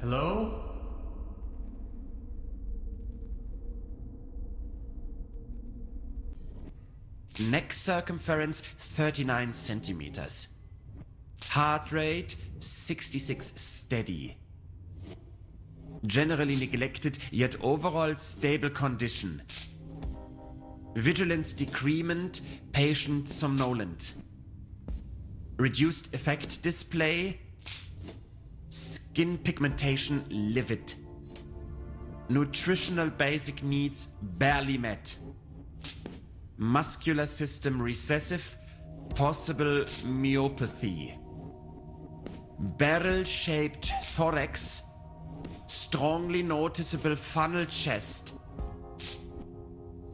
Hello? Neck circumference 39 centimeters. Heart rate 66 steady. Generally neglected, yet overall stable condition. Vigilance decrement, patient somnolent. Reduced effect display. Skin pigmentation livid. Nutritional basic needs barely met. Muscular system recessive, possible myopathy. Barrel-shaped thorax, strongly noticeable funnel chest.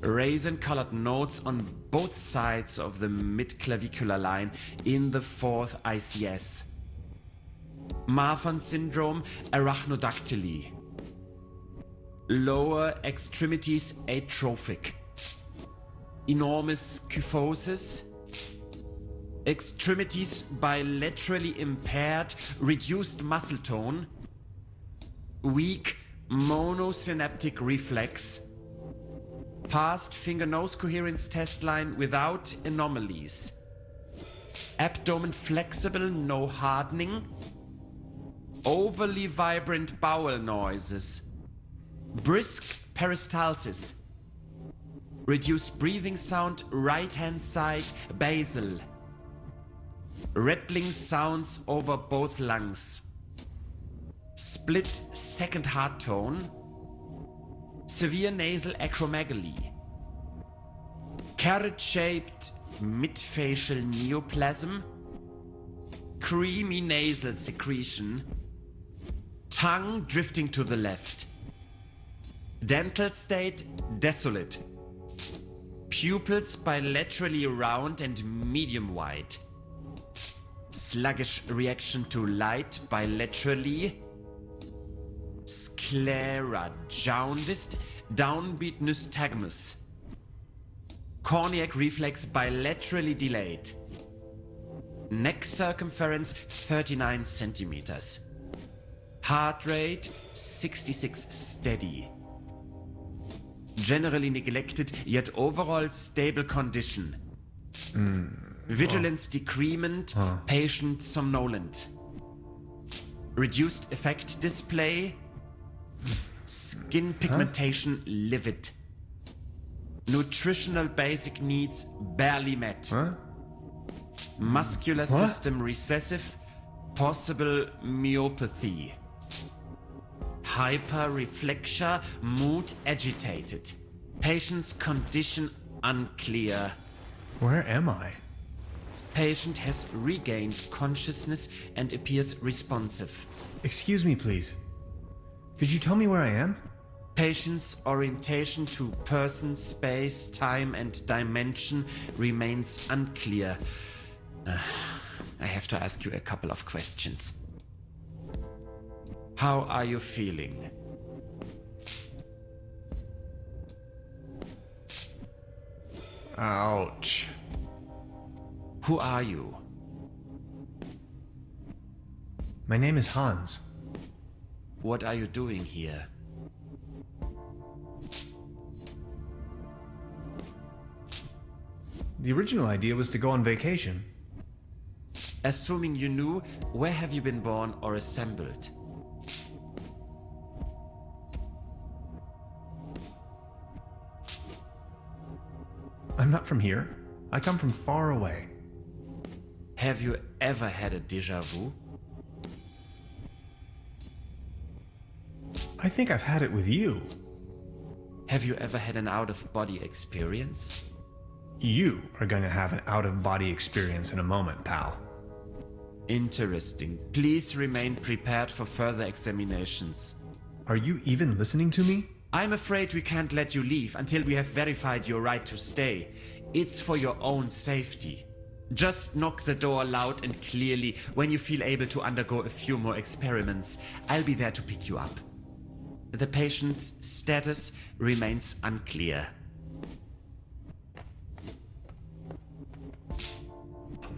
Raisin-colored nodes on both sides of the mid-clavicular line in the fourth ICS. Marfan syndrome, arachnodactyly. Lower extremities atrophic. Enormous kyphosis. Extremities bilaterally impaired, reduced muscle tone. Weak monosynaptic reflex. Past finger-nose coherence test line without anomalies. Abdomen flexible, no hardening. Overly vibrant bowel noises. Brisk peristalsis. Reduced breathing sound, right-hand side, basal. Rattling sounds over both lungs. Split second heart tone. Severe nasal acromegaly. Carrot-shaped midfacial neoplasm. Creamy nasal secretion. Tongue drifting to the left. Dental state desolate. Pupils bilaterally round and medium wide. Sluggish reaction to light bilaterally. Sclera jaundiced, downbeat nystagmus. Corneac reflex bilaterally delayed. Neck circumference 39 centimeters. Heart rate 66 steady. Generally neglected, yet overall stable condition. Vigilance decrement, patient somnolent. Reduced effect display. Skin pigmentation livid. Nutritional basic needs barely met. Muscular system recessive, possible myopathy. Hyperreflexia, mood agitated. Patient's condition unclear. Where am I? Patient has regained consciousness and appears responsive. Excuse me, please. Could you tell me where I am? Patient's orientation to person, space, time, and dimension remains unclear. I have to ask you a couple of questions. How are you feeling? Ouch. Who are you? My name is Hans. What are you doing here? The original idea was to go on vacation. Assuming you knew, where have you been born or assembled? I'm not from here. I come from far away. Have you ever had a déjà vu? I think I've had it with you. Have you ever had an out-of-body experience? You are going to have an out-of-body experience in a moment, pal. Interesting. Please remain prepared for further examinations. Are you even listening to me? I'm afraid we can't let you leave until we have verified your right to stay. It's for your own safety. Just knock the door loud and clearly when you feel able to undergo a few more experiments. I'll be there to pick you up. The patient's status remains unclear.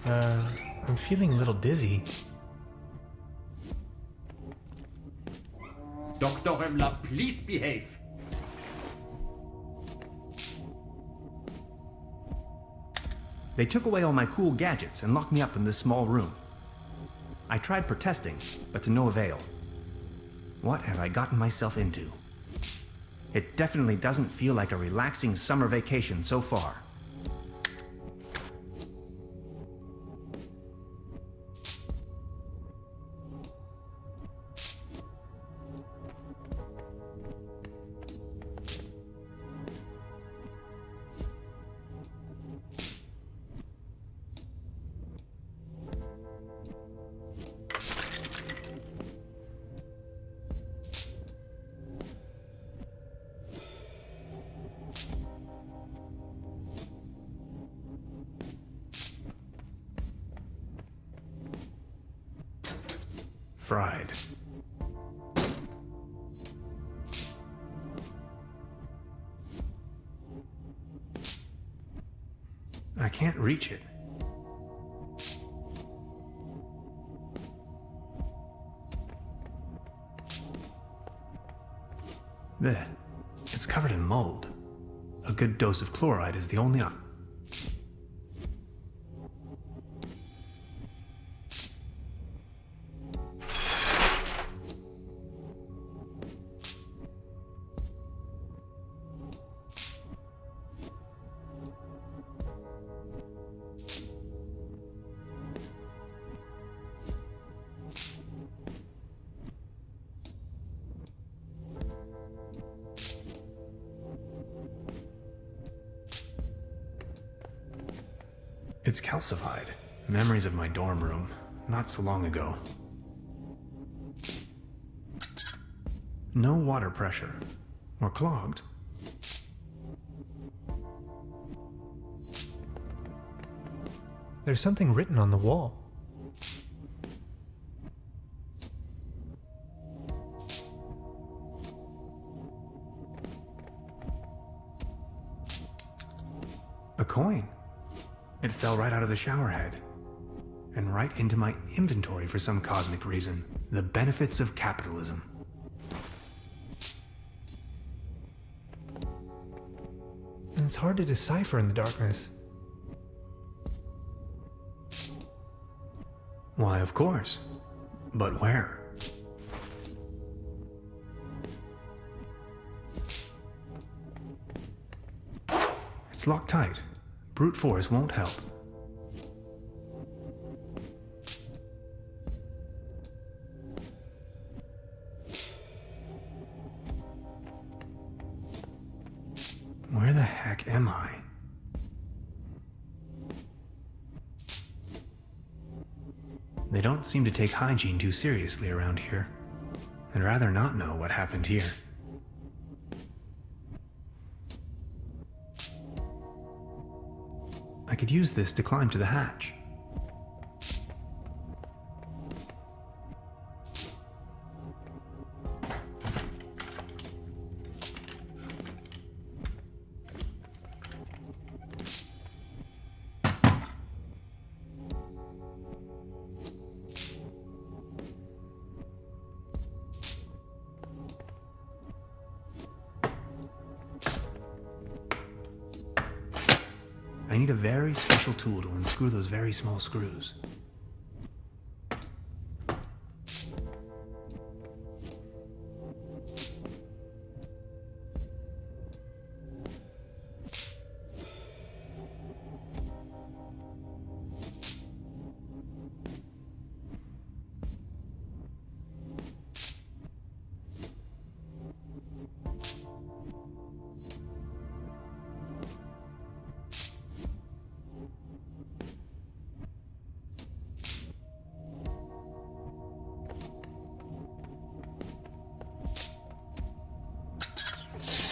I'm feeling a little dizzy. Dr. Römmler, please behave. They took away all my cool gadgets and locked me up in this small room. I tried protesting, but to no avail. What have I gotten myself into? It definitely doesn't feel like a relaxing summer vacation so far. Fried. I can't reach it. Blech. It's covered in mold. A good dose of chloride is the only option. It's calcified. Memories of my dorm room, not so long ago. No water pressure. Or clogged. There's something written on the wall. A coin. It fell right out of the shower head, and right into my inventory for some cosmic reason. The benefits of capitalism. And it's hard to decipher in the darkness. Why, of course. But where? It's locked tight. Brute force won't help. Where the heck am I? They don't seem to take hygiene too seriously around here. I'd rather not know what happened here. I could use this to climb to the hatch. I need a very special tool to unscrew those very small screws.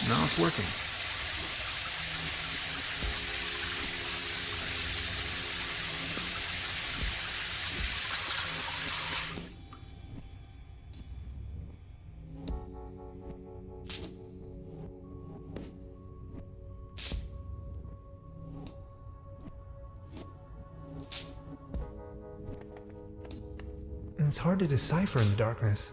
Now it's working. And it's hard to decipher in the darkness.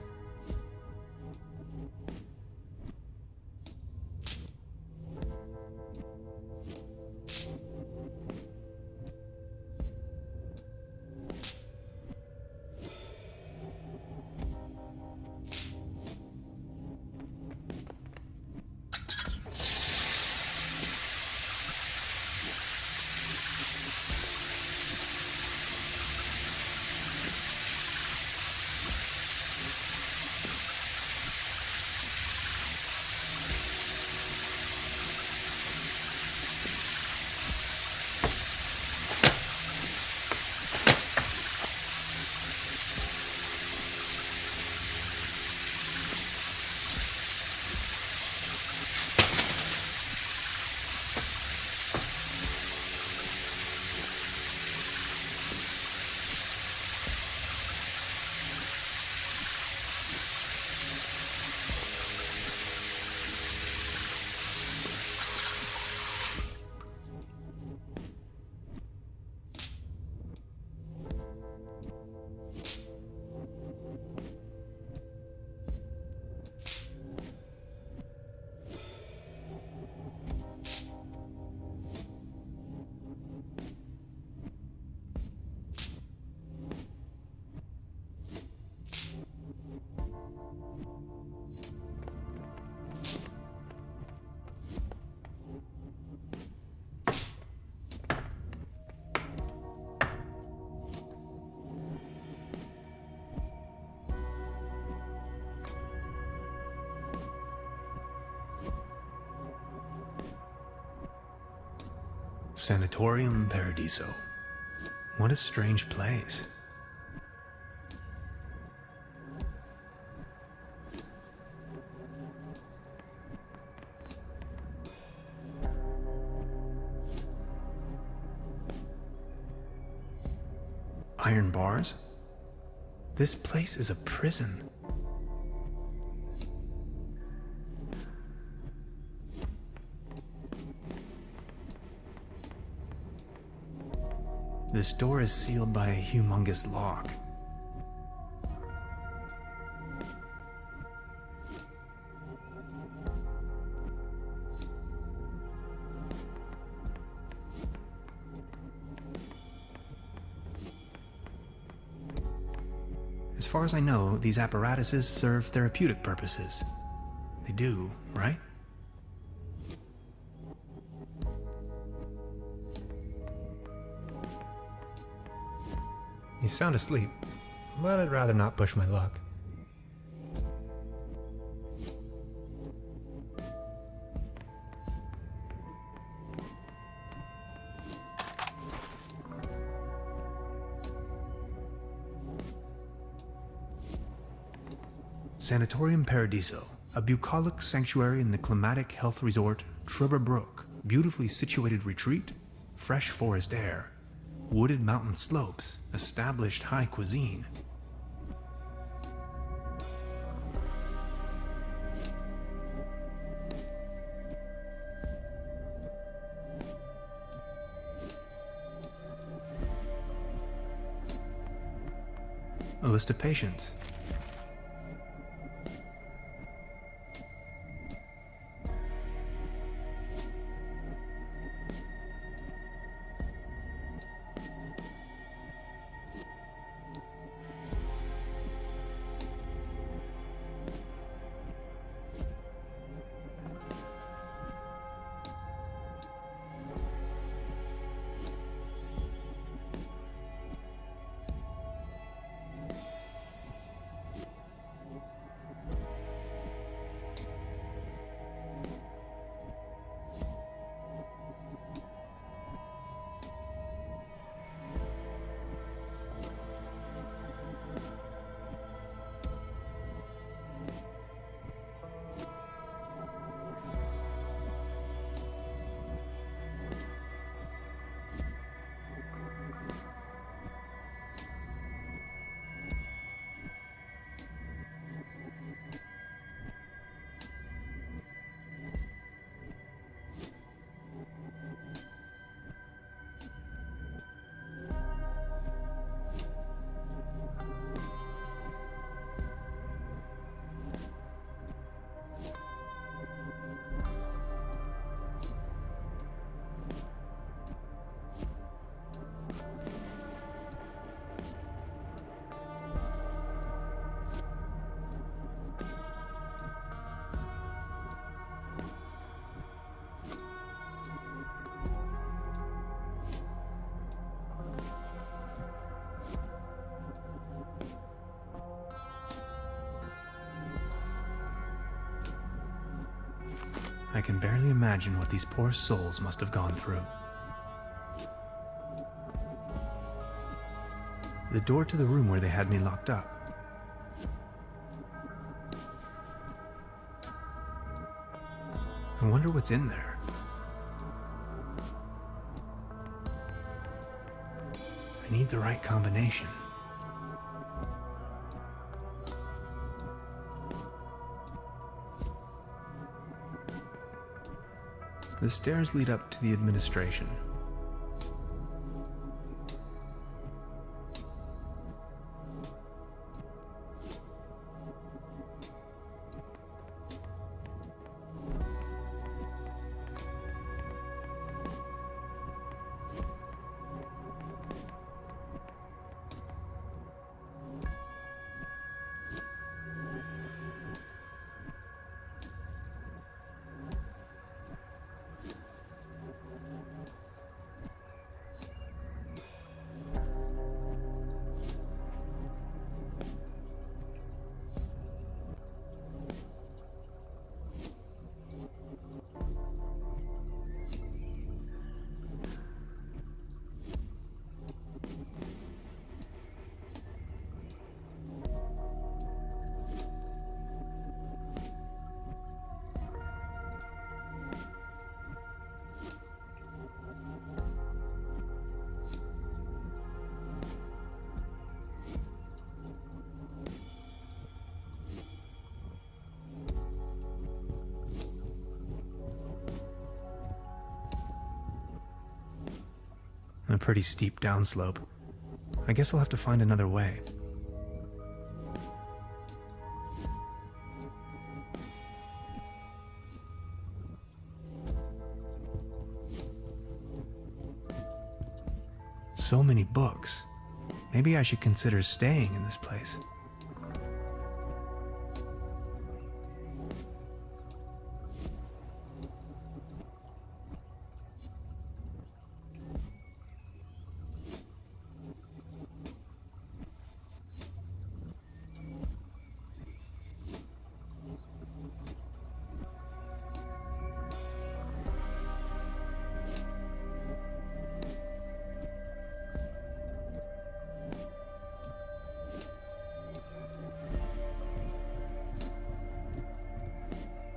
Sanatorium Paradiso. What a strange place. Iron bars? This place is a prison. This door is sealed by a humongous lock. As far as I know, these apparatuses serve therapeutic purposes. They do, right? You sound asleep, but I'd rather not push my luck. Sanatorium Paradiso, a bucolic sanctuary in the climatic health resort Truberbrook. Beautifully situated retreat, fresh forest air, wooded mountain slopes, established high cuisine. A list of patients. I can barely imagine what these poor souls must have gone through. The door to the room where they had me locked up. I wonder what's in there. I need the right combination. The stairs lead up to the administration. A pretty steep downslope. I guess I'll have to find another way. So many books. Maybe I should consider staying in this place.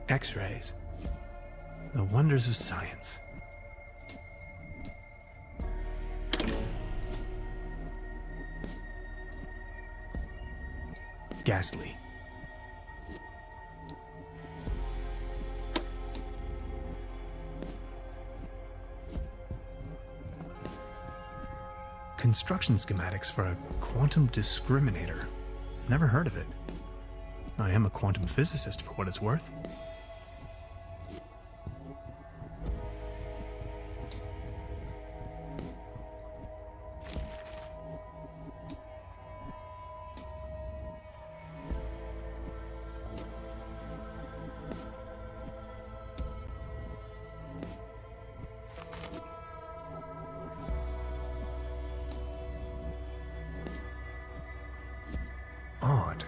X-rays. The wonders of science. Ghastly. Construction schematics for a quantum discriminator. Never heard of it. I am a quantum physicist for what it's worth. Odd.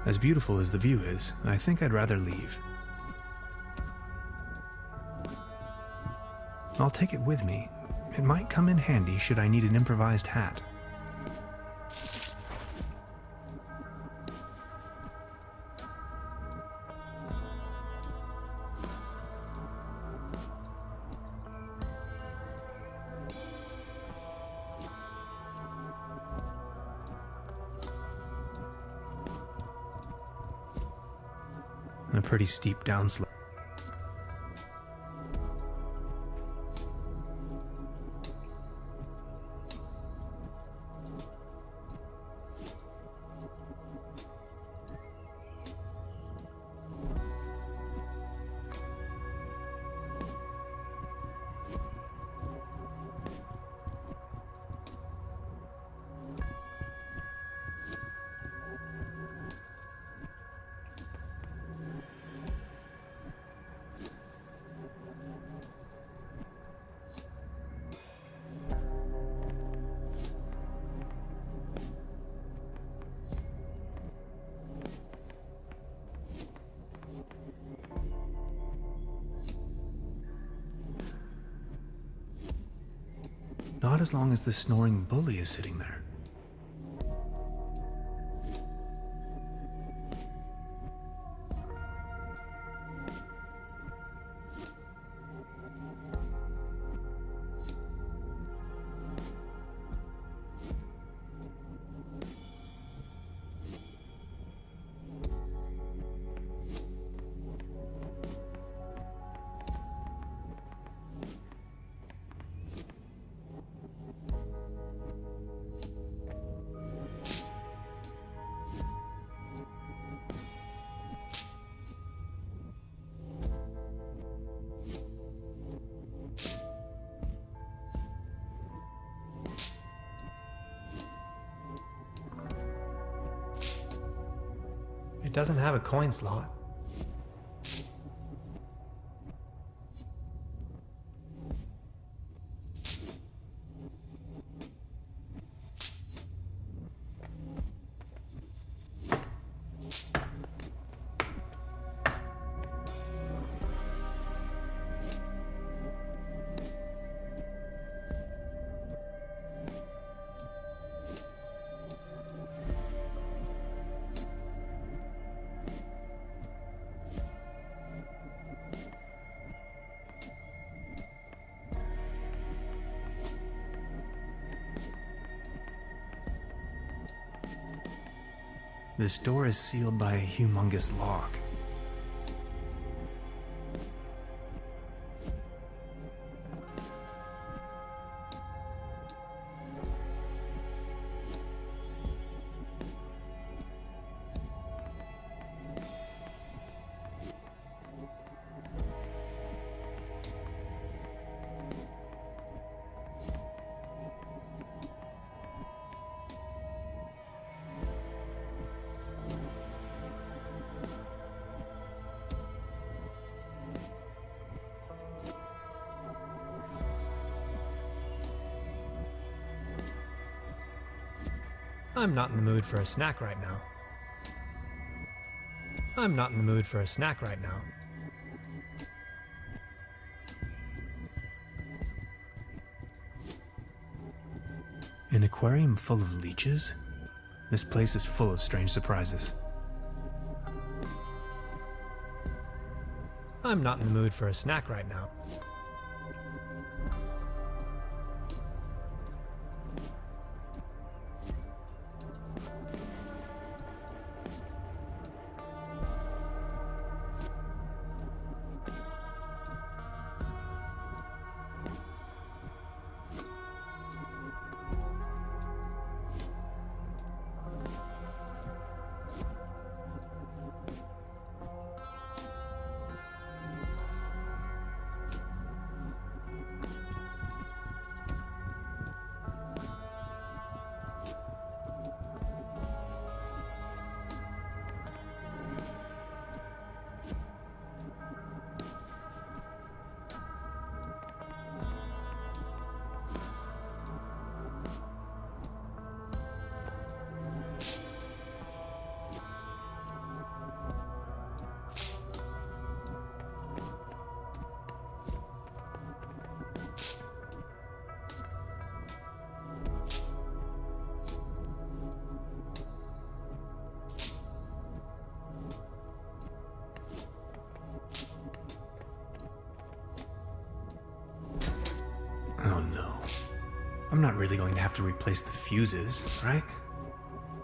As beautiful as the view is, I think I'd rather leave. I'll take it with me. It might come in handy should I need an improvised hat. A pretty steep downslope. Not as long as the snoring bully is sitting there. It doesn't have a coin slot. This door is sealed by a humongous lock. I'm not in the mood for a snack right now. I'm not in the mood for a snack right now. An aquarium full of leeches? This place is full of strange surprises. I'm not in the mood for a snack right now. Oh no. I'm not really going to have to replace the fuses, right?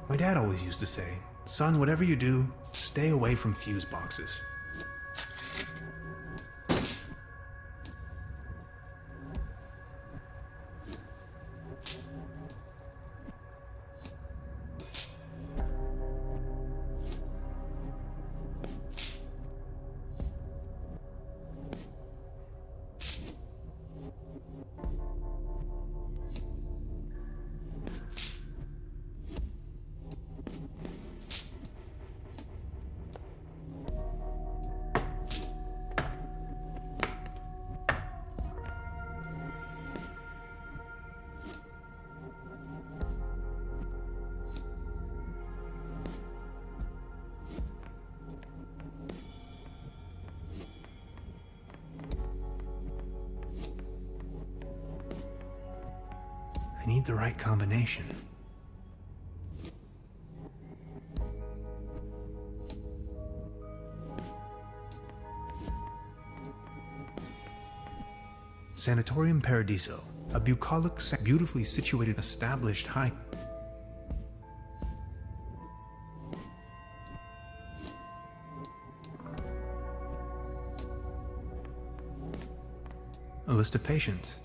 My dad always used to say, son, whatever you do, stay away from fuse boxes. I need the right combination. Sanatorium Paradiso, a bucolic, beautifully situated, established high... A list of patients.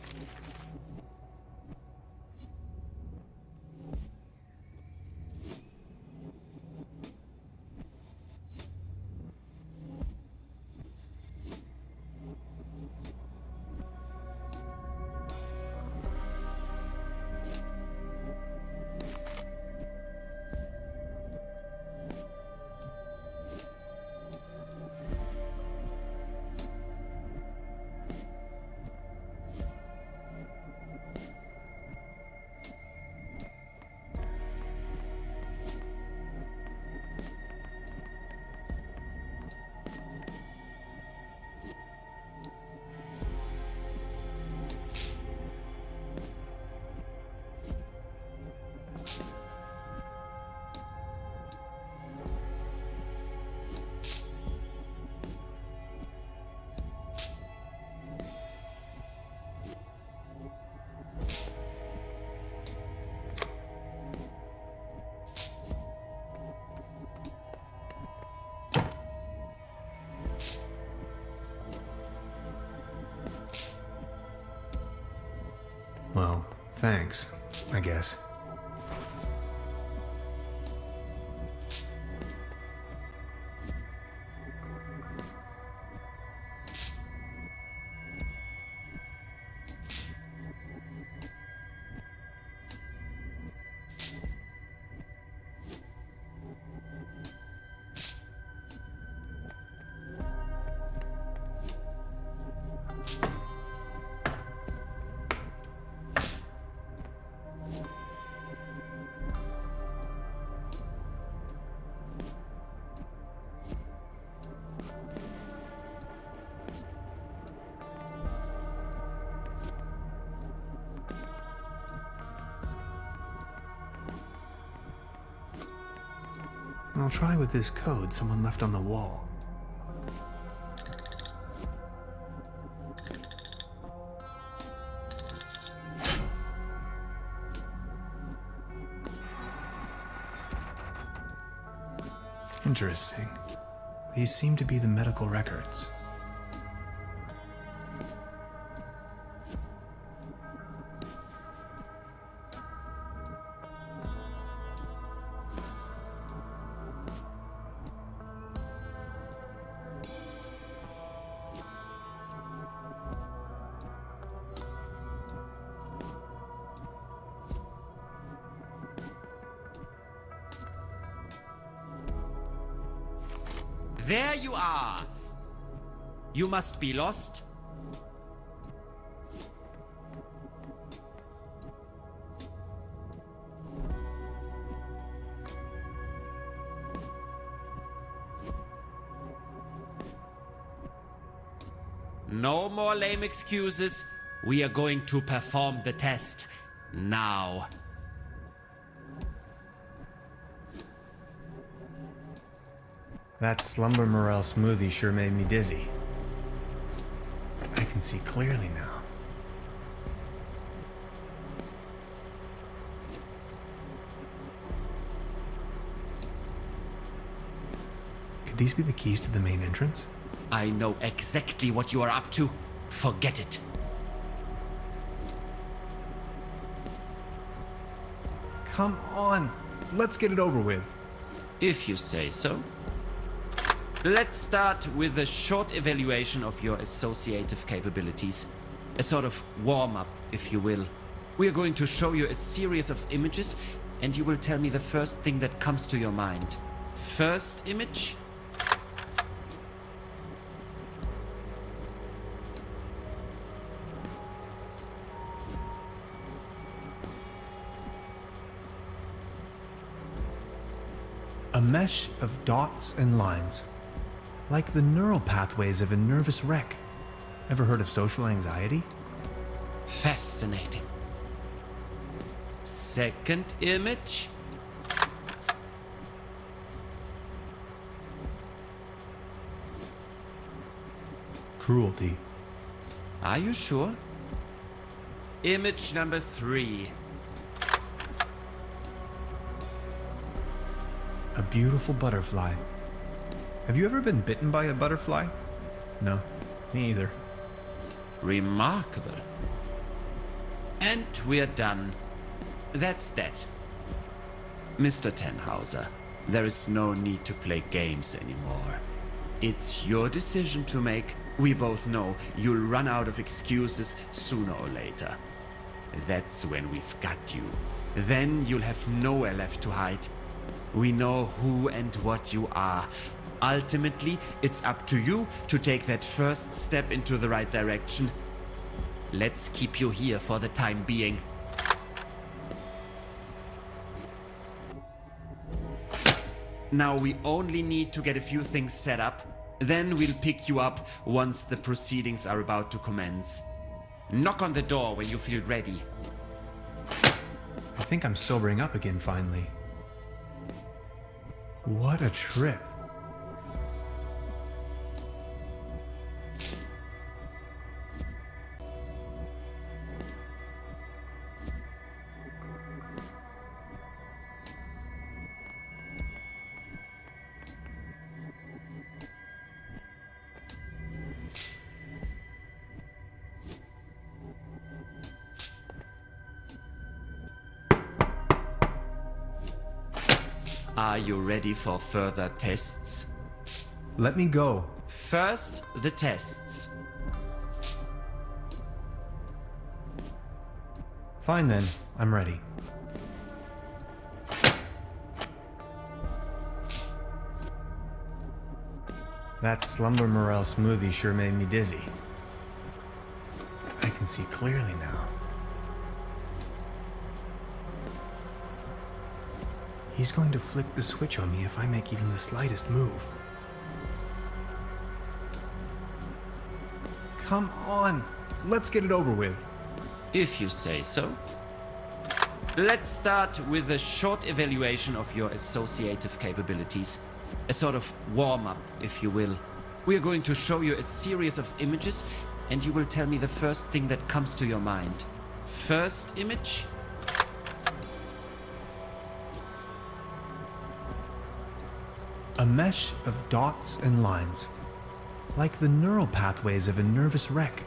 Thanks, I guess. I'll try with this code someone left on the wall. Interesting. These seem to be the medical records. There you are! You must be lost. No more lame excuses. We are going to perform the test now. That slumber morel smoothie sure made me dizzy. I can see clearly now. Could these be the keys to the main entrance? I know exactly what you are up to. Forget it. Come on! Let's get it over with. If you say so. Let's start with a short evaluation of your associative capabilities. A sort of warm-up, if you will. We are going to show you a series of images, and you will tell me the first thing that comes to your mind. First image? A mesh of dots and lines. Like the neural pathways of a nervous wreck. Ever heard of social anxiety? Fascinating. Second image? Cruelty. Are you sure? Image number 3. A beautiful butterfly. Have you ever been bitten by a butterfly? No, me either. Remarkable. And we're done. That's that. Mr. Tannhauser, there is no need to play games anymore. It's your decision to make. We both know you'll run out of excuses sooner or later. That's when we've got you. Then you'll have nowhere left to hide. We know who and what you are. Ultimately, it's up to you to take that first step into the right direction. Let's keep you here for the time being. Now we only need to get a few things set up. Then we'll pick you up once the proceedings are about to commence. Knock on the door when you feel ready. I think I'm sobering up again finally. What a trip. Are you ready for further tests? Let me go. First, the tests. Fine then, I'm ready. That Slumber Morel smoothie sure made me dizzy. I can see clearly now. He's going to flick the switch on me if I make even the slightest move. Come on, let's get it over with. If you say so. Let's start with a short evaluation of your associative capabilities. A sort of warm-up, if you will. We are going to show you a series of images, and you will tell me the first thing that comes to your mind. First image? A mesh of dots and lines, like the neural pathways of a nervous wreck.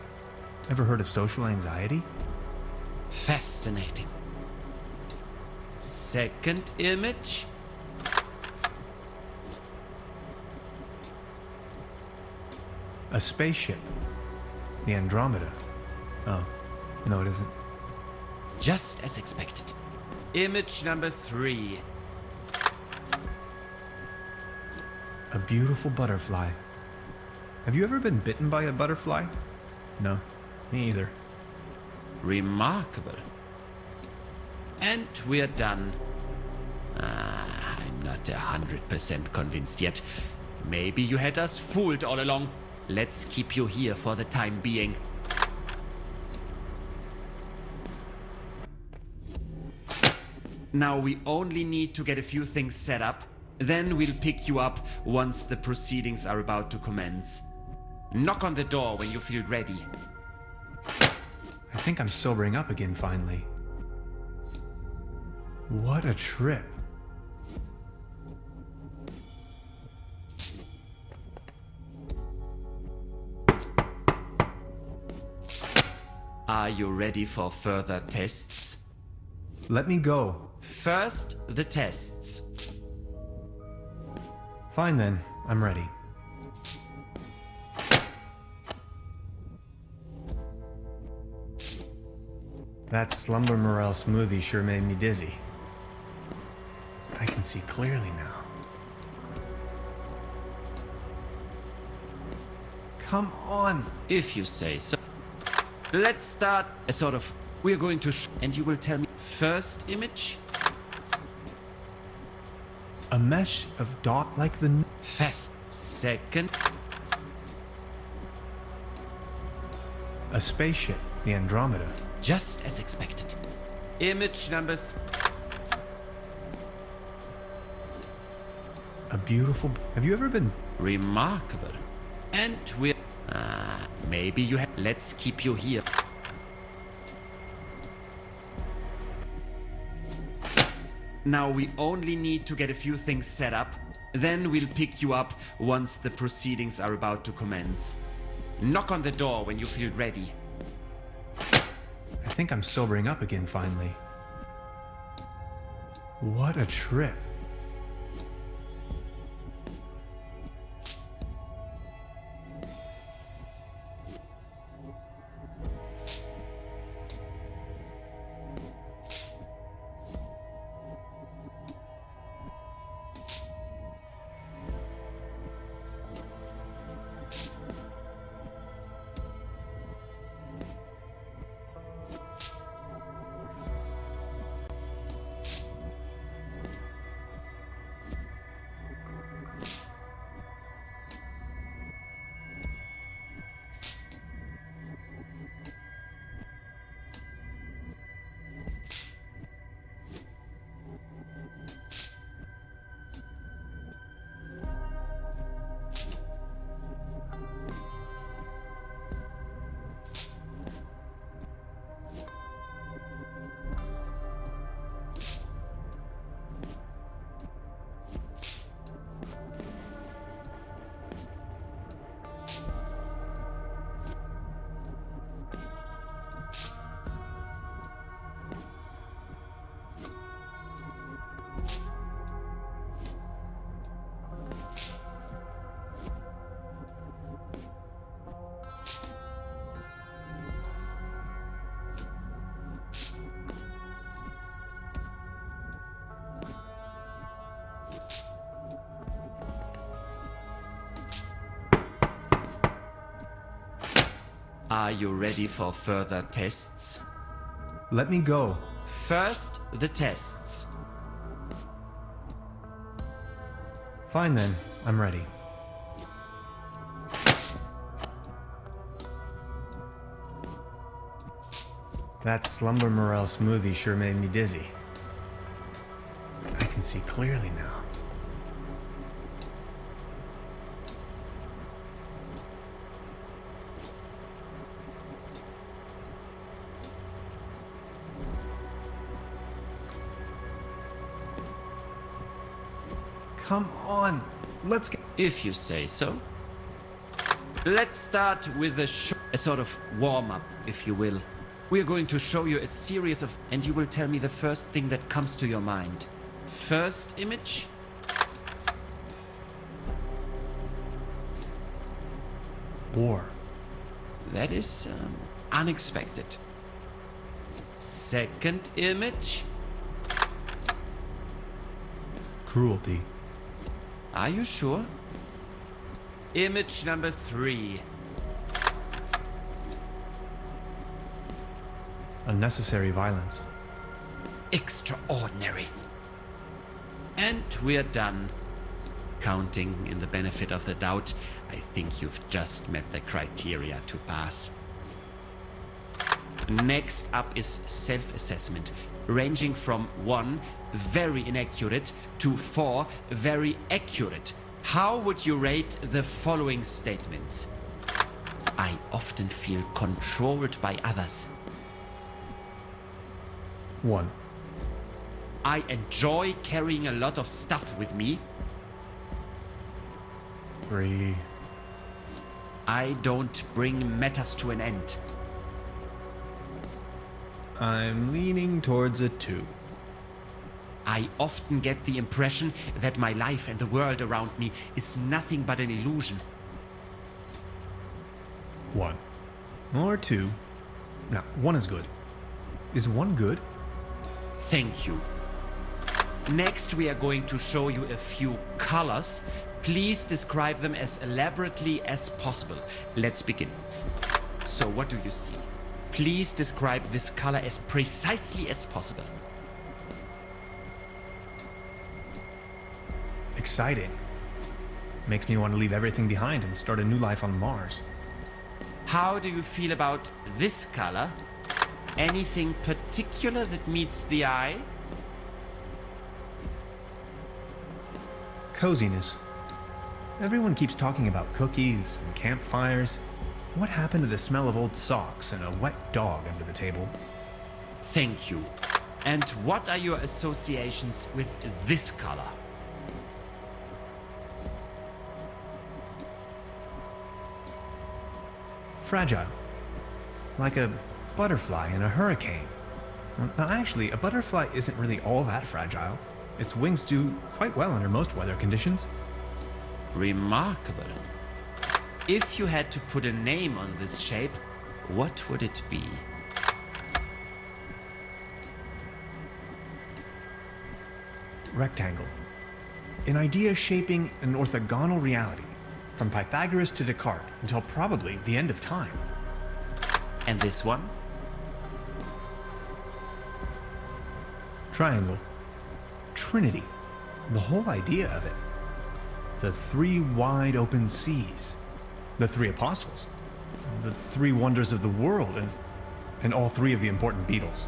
Ever heard of social anxiety? Fascinating. Second image? A spaceship. The Andromeda. Oh, no it isn't. Just as expected. Image number 3. A beautiful butterfly. Have you ever been bitten by a butterfly? No, me either. Remarkable. And we're done. I'm not 100% convinced yet. Maybe you had us fooled all along. Let's keep you here for the time being. Now we only need to get a few things set up. Then we'll pick you up once the proceedings are about to commence. Knock on the door when you feel ready. I think I'm sobering up again finally. What a trip. Are you ready for further tests? Let me go. First, the tests. Fine then, I'm ready. That Slumber Morel smoothie sure made me dizzy. I can see clearly now. Come on. If you say so. Let's start a sort of... We're going to and you will tell me first image? A mesh of dot like the... Fast. Second. A spaceship. The Andromeda. Just as expected. Image number... A beautiful... Have you ever been... Remarkable. And we're... maybe you have... Let's keep you here. Now we only need to get a few things set up. Then we'll pick you up once the proceedings are about to commence. Knock on the door when you feel ready. I think I'm sobering up again finally. What a trip. Are you ready for further tests? Let me go. First, the tests. Fine then, I'm ready. That Slumber Morel smoothie sure made me dizzy. I can see clearly now. Come on, let's get... If you say so. Let's start with a sort of warm-up, if you will. We are going to show you a series of... and you will tell me the first thing that comes to your mind. First image? War. That is unexpected. Second image? Cruelty. Are you sure? Image number 3. Unnecessary violence. Extraordinary. And we're done. Counting in the benefit of the doubt, I think you've just met the criteria to pass. Next up is self-assessment, ranging from 1, very inaccurate, to 4, very accurate. How would you rate the following statements? I often feel controlled by others. 1. I enjoy carrying a lot of stuff with me. 3. I don't bring matters to an end. I'm leaning towards a 2. I often get the impression that my life and the world around me is nothing but an illusion. 1. Or 2. No, 1 is good. Is 1 good? Thank you. Next, we are going to show you a few colors. Please describe them as elaborately as possible. Let's begin. So, what do you see? Please describe this color as precisely as possible. Exciting. Makes me want to leave everything behind and start a new life on Mars. How do you feel about this color? Anything particular that meets the eye? Coziness. Everyone keeps talking about cookies and campfires. What happened to the smell of old socks and a wet dog under the table? Thank you. And what are your associations with this color? Fragile. Like a butterfly in a hurricane. Now, actually, a butterfly isn't really all that fragile. Its wings do quite well under most weather conditions. Remarkable. If you had to put a name on this shape, what would it be? Rectangle. An idea shaping an orthogonal reality, from Pythagoras to Descartes until probably the end of time. And this one? Triangle. Trinity. The whole idea of it. The 3 wide open seas. The 3 apostles. The 3 wonders of the world, and all 3 of the important Beatles.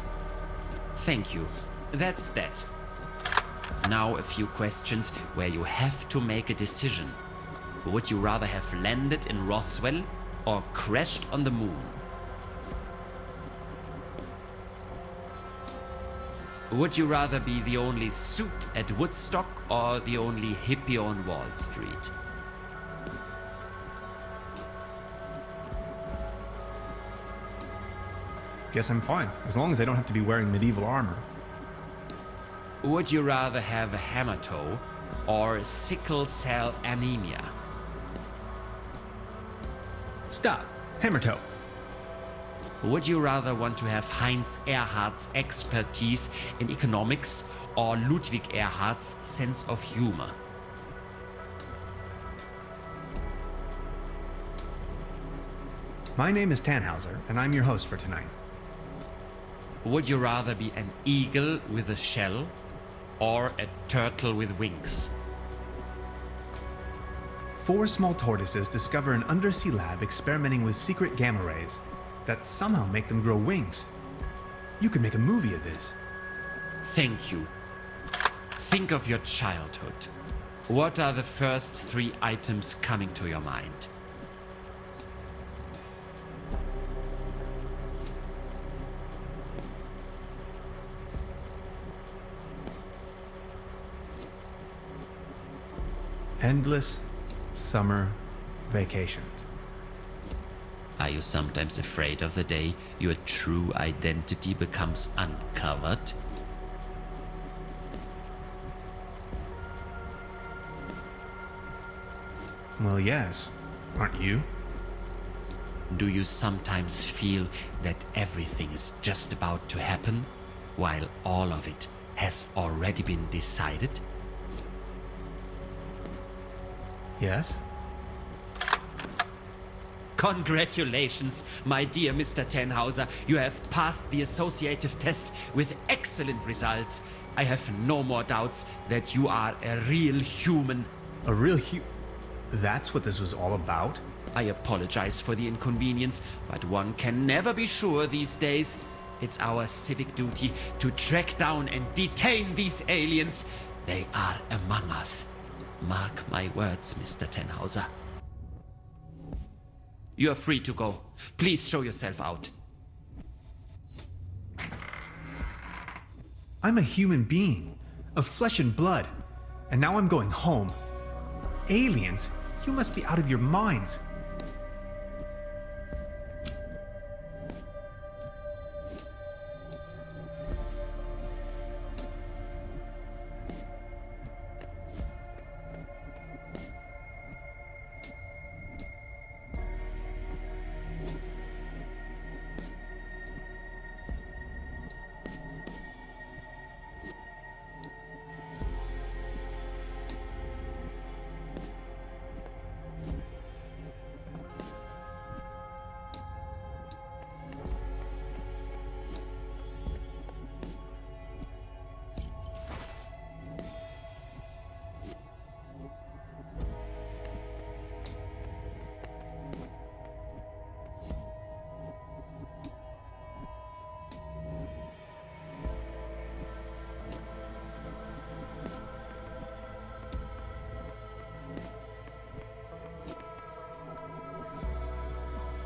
Thank you. That's that. Now a few questions where you have to make a decision. Would you rather have landed in Roswell or crashed on the moon? Would you rather be the only suit at Woodstock or the only hippie on Wall Street? Guess I'm fine, as long as I don't have to be wearing medieval armor. Would you rather have a hammer toe or sickle cell anemia? Stop. Hammer toe. Would you rather want to have Heinz Erhardt's expertise in economics or Ludwig Erhardt's sense of humor? My name is Tannhauser, and I'm your host for tonight. Would you rather be an eagle with a shell or a turtle with wings? 4 small tortoises discover an undersea lab experimenting with secret gamma rays that somehow make them grow wings. You could make a movie of this. Thank you. Think of your childhood. What are the first 3 items coming to your mind? Endless summer vacations. Are you sometimes afraid of the day your true identity becomes uncovered? Well, yes. Aren't you? Do you sometimes feel that everything is just about to happen, while all of it has already been decided? Yes. Congratulations, my dear Mr. Tannhauser. You have passed the associative test with excellent results. I have no more doubts that you are a real human. A real That's what this was all about? I apologize for the inconvenience, but one can never be sure these days. It's our civic duty to track down and detain these aliens. They are among us. Mark my words, Mr. Tannhauser. You are free to go. Please show yourself out. I'm a human being, of flesh and blood, and now I'm going home. Aliens? You must be out of your minds.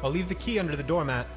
I'll leave the key under the doormat.